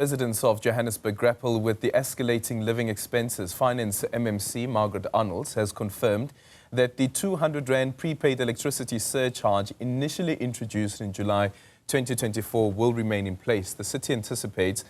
Residents of Johannesburg grapple with the escalating living expenses. Finance MMC Margaret Arnolds has confirmed that the 200 Rand prepaid electricity surcharge initially introduced in July 2024 will remain in place. The city anticipates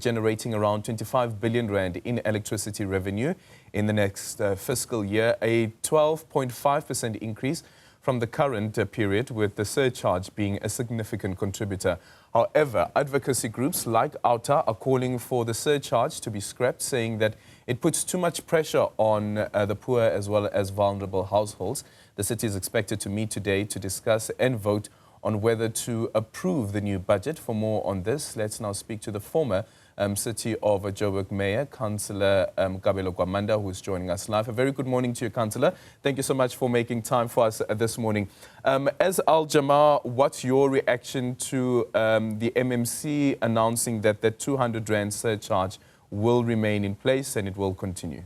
generating around 25 billion Rand in electricity revenue in the next fiscal year, a 12.5% increase from the current period, with the surcharge being a significant contributor. However, advocacy groups like OUTA are calling for the surcharge to be scrapped, saying that it puts too much pressure on the poor as well as vulnerable households. The city is expected to meet today to discuss and vote on whether to approve the new budget. For more on this, let's now speak to the former City of Joburg Mayor, Councillor Kabelo Gwamanda, who is joining us live. A very good morning to you, Councillor. Thank you so much for making time for us this morning. As Al-Jamar, what's your reaction to the MMC announcing that the 200 Rand surcharge will remain in place and it will continue?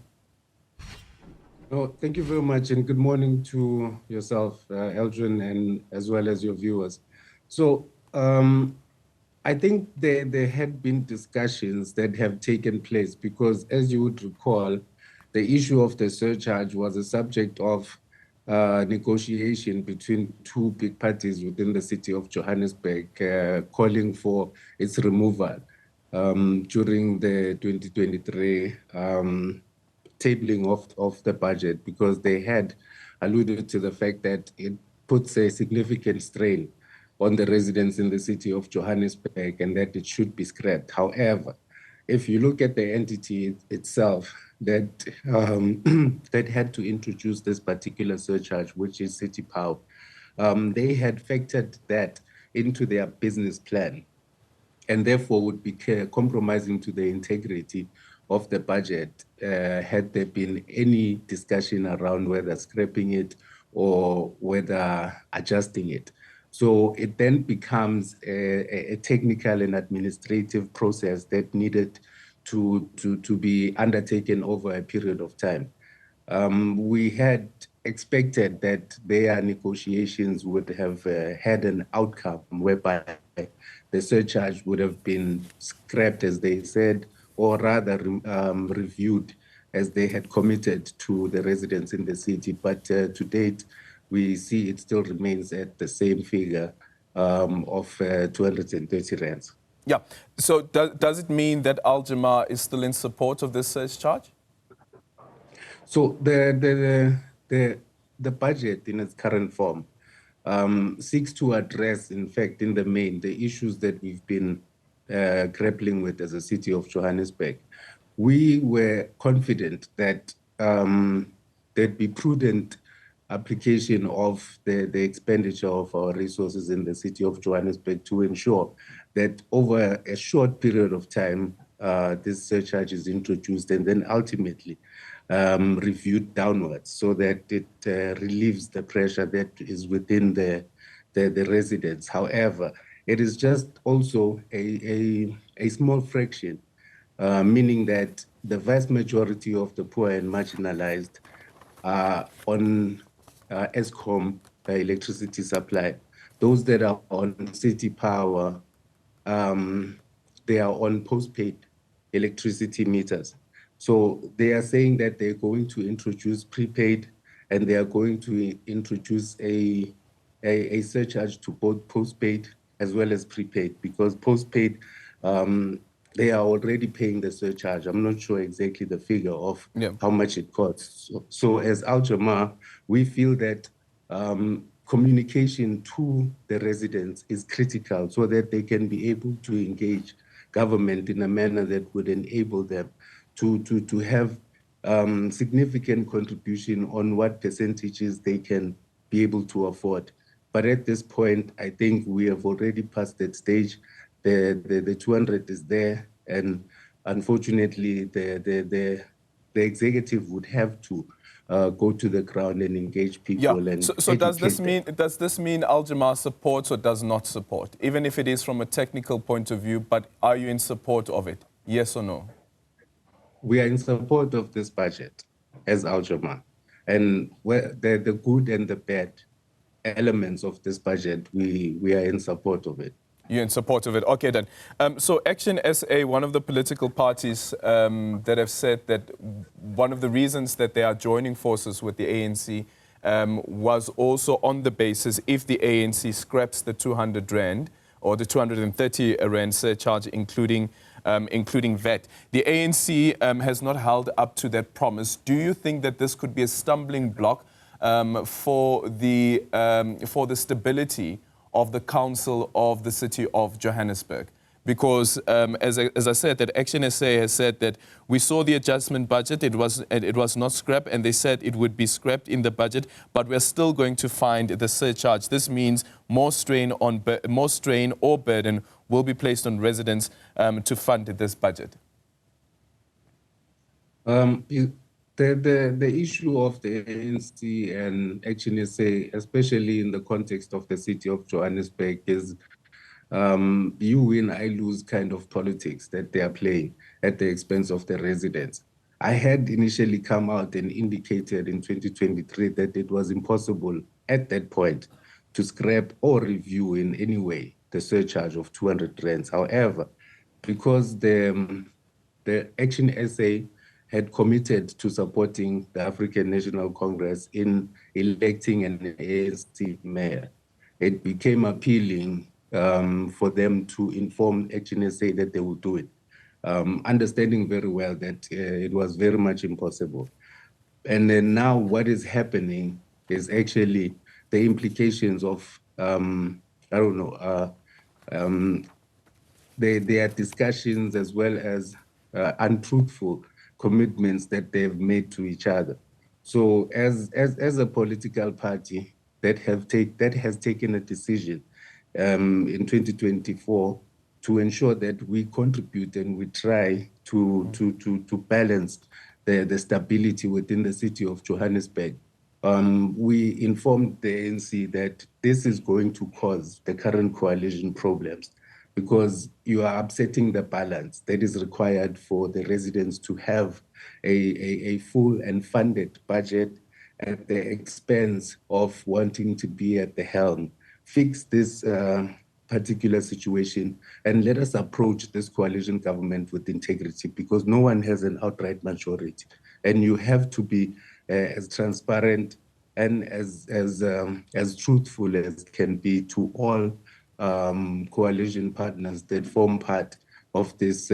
Oh, thank you very much, and good morning to yourself, Eldrin, and as well as your viewers. So, I think there had been discussions that have taken place because, as you would recall, the issue of the surcharge was a subject of negotiation between two big parties within the city of Johannesburg, calling for its removal during the 2023 tabling of the budget, because they had alluded to the fact that it puts a significant strain on the residents in the city of Johannesburg and that it should be scrapped. However, if you look at the entity itself that that had to introduce this particular surcharge, which is City Power, they had factored that into their business plan and therefore would be compromising to the integrity of the budget had there been any discussion around whether scrapping it or whether adjusting it. So it then becomes a technical and administrative process that needed to be undertaken over a period of time. We had expected that their negotiations would have had an outcome whereby the surcharge would have been scrapped, as they said, or rather reviewed, as they had committed to the residents in the city. But to date, we see it still remains at the same figure of 230 rands. Yeah. So does it mean that Al-Jamar is still in support of this surcharge? So the budget in its current form seeks to address, in fact, in the main, the issues that we've been grappling with as a city of Johannesburg. We were confident that there'd be prudent application of the expenditure of our resources in the city of Johannesburg to ensure that over a short period of time, this surcharge is introduced and then ultimately reviewed downwards so that it relieves the pressure that is within the residents. However, it is just also a small fraction, meaning that the vast majority of the poor and marginalized are on Eskom electricity supply. Those that are on City Power, they are on postpaid electricity meters. So they are saying that they're going to introduce prepaid and they are going to introduce a surcharge to both postpaid as well as prepaid, because postpaid, they are already paying the surcharge. I'm not sure exactly the figure of how much it costs. So as Al-Jamar, we feel that communication to the residents is critical so that they can be able to engage government in a manner that would enable them to have significant contribution on what percentages they can be able to afford. But at this point, I think we have already passed that stage. The 200 is there, and unfortunately, the executive would have to go to the ground and engage people. Yeah. And so does this mean Al-Jamar supports or does not support, even if it is from a technical point of view? But are you in support of it? Yes or no? We are in support of this budget as Al-Jamar, and the good and the bad elements of this budget, we are in support of it. You're in support of it. Okay, then. So Action SA, one of the political parties that have said that one of the reasons that they are joining forces with the ANC was also on the basis if the ANC scraps the 200 Rand or the 230 Rand surcharge, including VAT. The ANC has not held up to that promise. Do you think that this could be a stumbling block for the stability of the Council of the City of Johannesburg? Because, as I said, that Action SA has said that we saw the adjustment budget, it was not scrapped, and they said it would be scrapped in the budget, but we're still going to find the surcharge. This means more strain or burden will be placed on residents to fund this budget. The issue of the ANC and Action SA, especially in the context of the city of Johannesburg, is you win, I lose kind of politics that they are playing at the expense of the residents. I had initially come out and indicated in 2023 that it was impossible at that point to scrap or review in any way the surcharge of 200 rands. However, because the Action SA had committed to supporting the African National Congress in electing an ANC mayor, it became appealing for them to inform Action SA that they would do it, understanding very well that it was very much impossible. And then now what is happening is actually the implications of, there are discussions as well as untruthful commitments that they've made to each other. So as a political party that has taken a decision in 2024 to ensure that we contribute and we try to balance the stability within the city of Johannesburg, we informed the ANC that this is going to cause the current coalition problems, because you are upsetting the balance that is required for the residents to have a full and funded budget at the expense of wanting to be at the helm. Fix this particular situation and let us approach this coalition government with integrity, because no one has an outright majority. And you have to be as transparent and as truthful as can be to all coalition partners that form part of this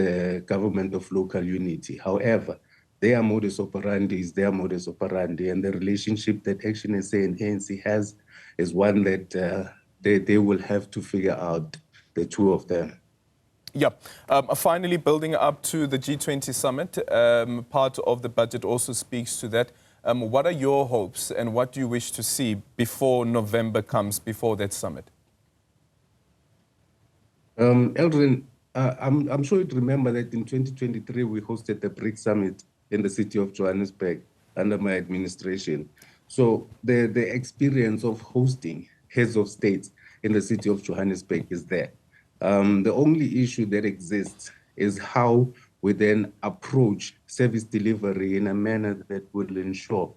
government of local unity. However, their modus operandi is their modus operandi, and the relationship that Action SA and ANC has is one that they will have to figure out, the two of them. Yeah. Finally, building up to the G20 Summit, part of the budget also speaks to that. What are your hopes and what do you wish to see before November comes, before that summit? Eldrin, I'm sure you'd remember that in 2023, we hosted the BRICS Summit in the city of Johannesburg under my administration. So the experience of hosting heads of states in the city of Johannesburg is there. The only issue that exists is how we then approach service delivery in a manner that will ensure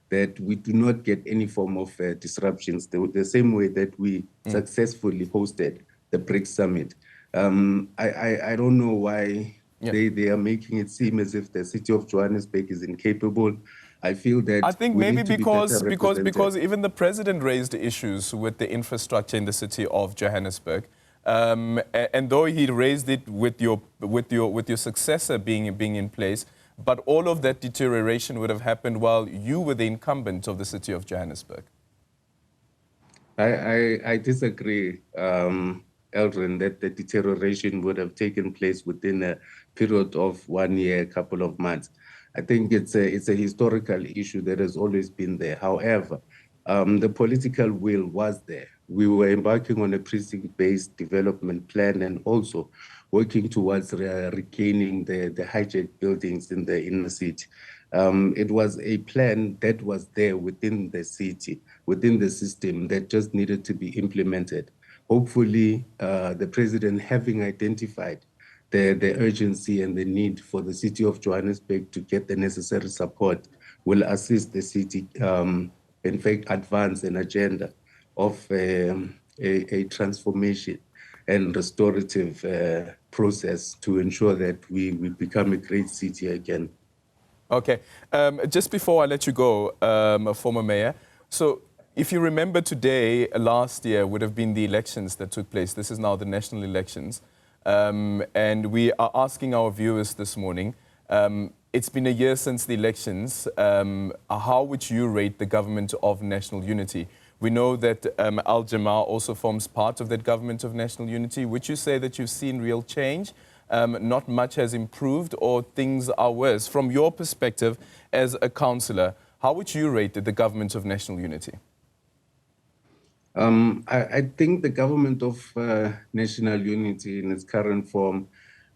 that we do not get any form of disruptions, the same way that we successfully hosted the BRICS Summit. I don't know why they are making it seem as if the city of Johannesburg is incapable. I feel that I think maybe because even the president raised issues with the infrastructure in the city of Johannesburg, and though he raised it with your successor being in place, but all of that deterioration would have happened while you were the incumbent of the city of Johannesburg. I disagree, Eldrin, that the deterioration would have taken place within a period of 1 year, a couple of months. I think it's a historical issue that has always been there. However, the political will was there. We were embarking on a precinct-based development plan and also working towards regaining the hijacked buildings in the inner city. It was a plan that was there within the city, within the system, that just needed to be implemented. Hopefully, the president, having identified the urgency and the need for the city of Johannesburg to get the necessary support, will assist the city, in fact, advance an agenda of a transformation and restorative process to ensure that we become a great city again. Okay. Just before I let you go, former mayor, so if you remember today, last year would have been the elections that took place. This is now the national elections. And we are asking our viewers this morning, it's been a year since the elections. How would you rate the government of national unity? We know that Al Jamaa also forms part of that government of national unity. Would you say that you've seen real change? Not much has improved, or things are worse? From your perspective as a councillor, how would you rate the government of national unity? I think the government of national unity in its current form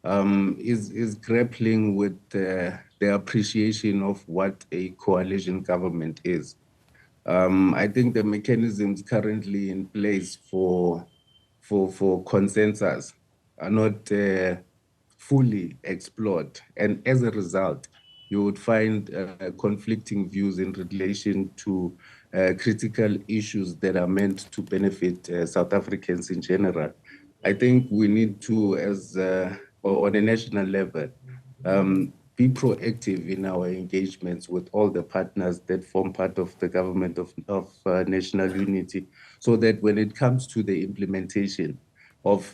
is grappling with the appreciation of what a coalition government is. I think the mechanisms currently in place for consensus are not fully explored, and as a result, you would find conflicting views in relation to critical issues that are meant to benefit South Africans in general. I think we need to, on a national level, be proactive in our engagements with all the partners that form part of the government of national unity, so that when it comes to the implementation of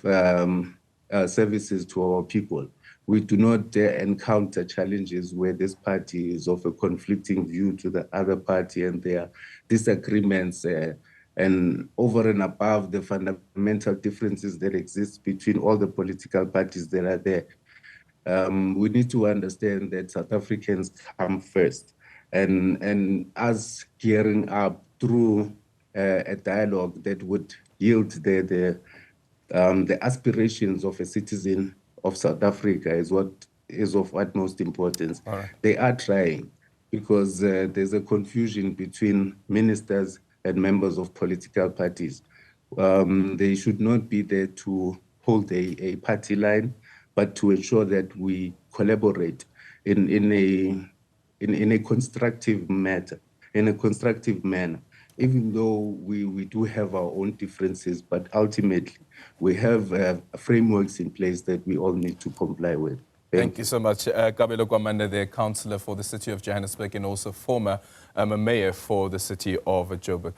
services to our people, we do not encounter challenges where this party is of a conflicting view to the other party, and there are disagreements and over and above the fundamental differences that exist between all the political parties that are there. We need to understand that South Africans come first, and us gearing up through a dialogue that would yield the aspirations of a citizen of South Africa is what is of utmost importance. Right. They are trying, because there's a confusion between ministers and members of political parties. They should not be there to hold a party line, but to ensure that we collaborate in a constructive manner, even though we do have our own differences, but ultimately we have frameworks in place that we all need to comply with. Thank you so much. Kabelo Gwamanda, the councillor for the city of Johannesburg and also former mayor for the city of Joburg.